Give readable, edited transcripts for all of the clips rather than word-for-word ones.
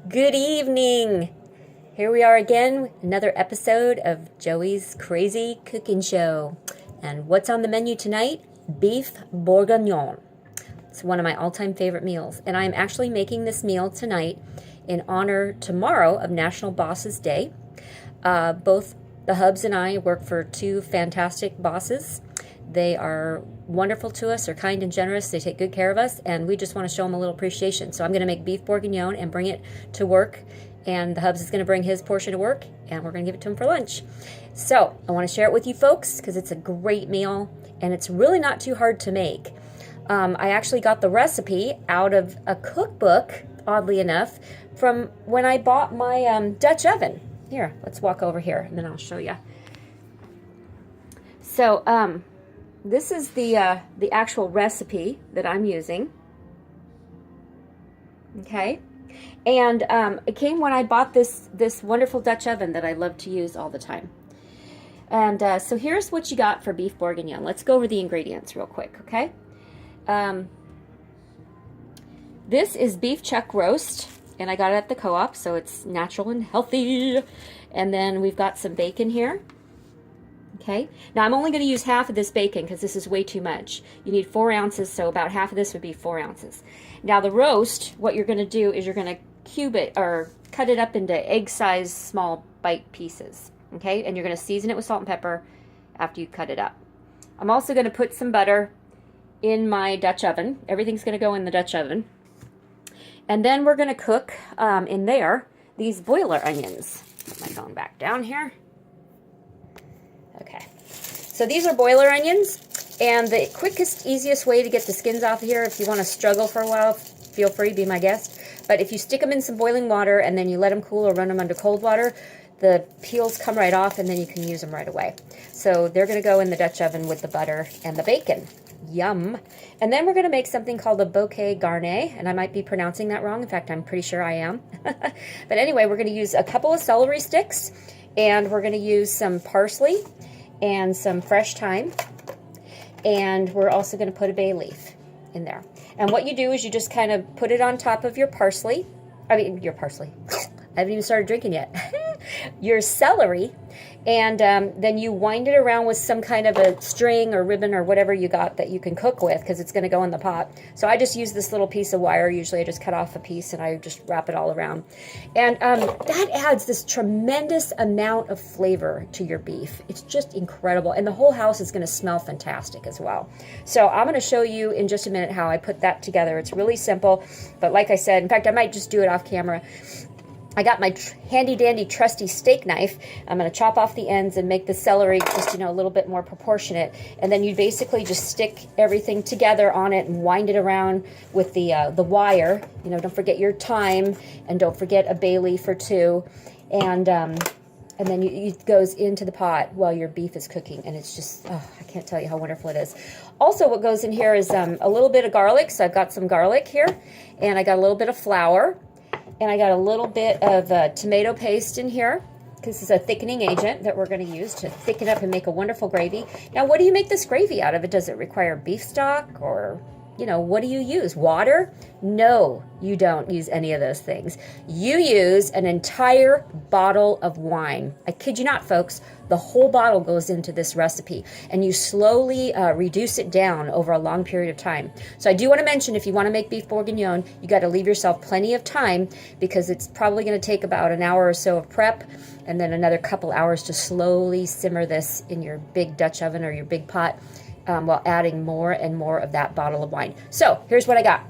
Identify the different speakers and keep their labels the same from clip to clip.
Speaker 1: Good evening. Here we are again, another episode of Joey's Crazy Cooking Show. And what's on the menu tonight? Beef Bourguignon. It's one of my all-time favorite meals. And I'm actually making this meal tonight in honor tomorrow of National Bosses Day. Both the hubs and I work for two fantastic bosses. They are wonderful to us, they're kind and generous, they take good care of us, and we just want to show them a little appreciation. So I'm going to make beef bourguignon and bring it to work, and the hubs is going to bring his portion to work, and we're going to give it to him for lunch. So I want to share it with you folks because it's a great meal, and it's really not too hard to make. I actually got the recipe out of a cookbook, oddly enough, from when I bought my Dutch oven. Here, let's walk over here, and then I'll show you. So, this is the actual recipe that I'm using. Okay, and it came when I bought this wonderful Dutch oven that I love to use all the time. And so here's what you got for beef bourguignon. Let's go over the ingredients real quick, okay? This is beef chuck roast, and I got it at the co-op, so it's natural and healthy. And then we've got some bacon here. Okay, now I'm only going to use half of this bacon because this is way too much. You need 4 ounces, so about half of this would be 4 ounces. Now the roast, what you're going to do is you're going to cube it or cut it up into egg-sized small bite pieces. Okay, and you're going to season it with salt and pepper after you cut it up. I'm also going to put some butter in my Dutch oven. Everything's going to go in the Dutch oven. And then we're going to cook in there these boiler onions. Put my phone back down here. Okay, so these are boiler onions, and the quickest, easiest way to get the skins off of here, if you want to struggle for a while, feel free, be my guest. But if you stick them in some boiling water and then you let them cool or run them under cold water, the peels come right off and then you can use them right away. So they're going to go in the Dutch oven with the butter and the bacon. Yum. And then we're going to make something called a bouquet garni, and I might be pronouncing that wrong. In fact, I'm pretty sure I am. But anyway, we're going to use a couple of celery sticks, and we're going to use some parsley and some fresh thyme, and we're also going to put a bay leaf in there. And what you do is you just kind of put it on top of your parsley. I haven't even started drinking yet. Your celery, and then you wind it around with some kind of a string or ribbon or whatever you got that you can cook with, because it's going to go in the pot. So I just use this little piece of wire. Usually I just cut off a piece and I just wrap it all around. And that adds this tremendous amount of flavor to your beef. It's just incredible. And the whole house is going to smell fantastic as well. So I'm going to show you in just a minute how I put that together. It's really simple. But like I said, in fact, I might just do it off camera. I got my handy-dandy trusty steak knife. I'm going to chop off the ends and make the celery just, a little bit more proportionate. And then you basically just stick everything together on it and wind it around with the wire. Don't forget your thyme, and don't forget a bay leaf or two. And then it goes into the pot while your beef is cooking. And it's just, I can't tell you how wonderful it is. Also, what goes in here is a little bit of garlic. So I've got some garlic here, and I got a little bit of flour. And I got a little bit of tomato paste in here, because this is a thickening agent that we're going to use to thicken up and make a wonderful gravy. Now, what do you make this gravy out of? Does it require beef stock, or, what do you use? Water? No, you don't use any of those things. You use an entire bottle of wine. I kid you not, folks. The whole bottle goes into this recipe, and you slowly reduce it down over a long period of time. So I do want to mention, if you want to make beef bourguignon, you got to leave yourself plenty of time, because it's probably going to take about an hour or so of prep, and then another couple hours to slowly simmer this in your big Dutch oven or your big pot, while adding more and more of that bottle of wine. So here's what I got.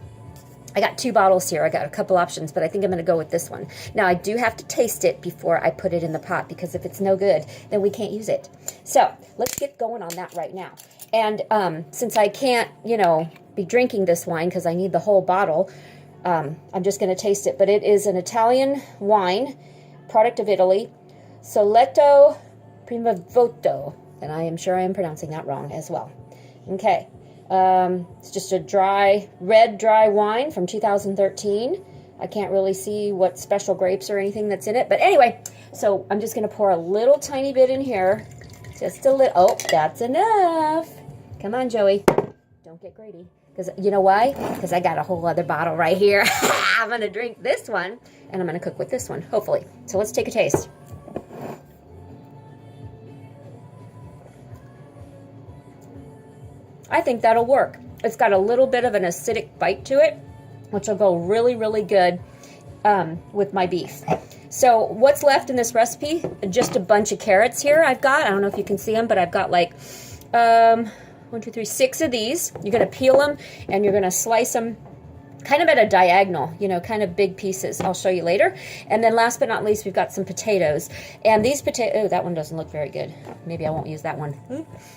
Speaker 1: I got 2 bottles here. I got a couple options, but I think I'm going to go with this one. Now, I do have to taste it before I put it in the pot, because if it's no good, then we can't use it. So let's get going on that right now. And since I can't, be drinking this wine because I need the whole bottle, I'm just going to taste it. But it is an Italian wine, product of Italy, Soletto Primavoto. And I am sure I am pronouncing that wrong as well. Okay. It's just a red dry wine from 2013. I can't really see what special grapes or anything that's in it. But anyway, so I'm just going to pour a little tiny bit in here. Just a little. Oh, that's enough. Come on, Joey. Don't get greedy. Because you know why? Because I got a whole other bottle right here. I'm going to drink this one and I'm going to cook with this one, hopefully. So let's take a taste. I think that'll work. It's got a little bit of an acidic bite to it, which will go really, really good with my beef. So what's left in this recipe? Just a bunch of carrots here I've got. I don't know if you can see them, but I've got like 1, 2, 3, 6 of these. You're going to peel them and you're going to slice them kind of at a diagonal, you know, kind of big pieces. I'll show you later. And then last but not least, we've got some potatoes. And these potatoes, oh, that one doesn't look very good. Maybe I won't use that one.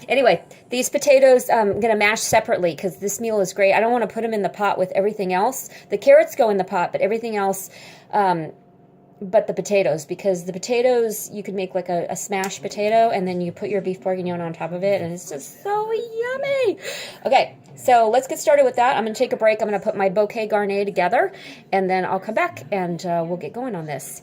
Speaker 1: Anyway, these potatoes I'm going to mash separately because this meal is great. I don't want to put them in the pot with everything else. The carrots go in the pot, but everything else, but the potatoes, because the potatoes, you could make like a smashed potato and then you put your beef bourguignon on top of it and it's just so yummy. Okay, so let's get started with that. I'm going to take a break. I'm going to put my bouquet garni together and then I'll come back and we'll get going on this.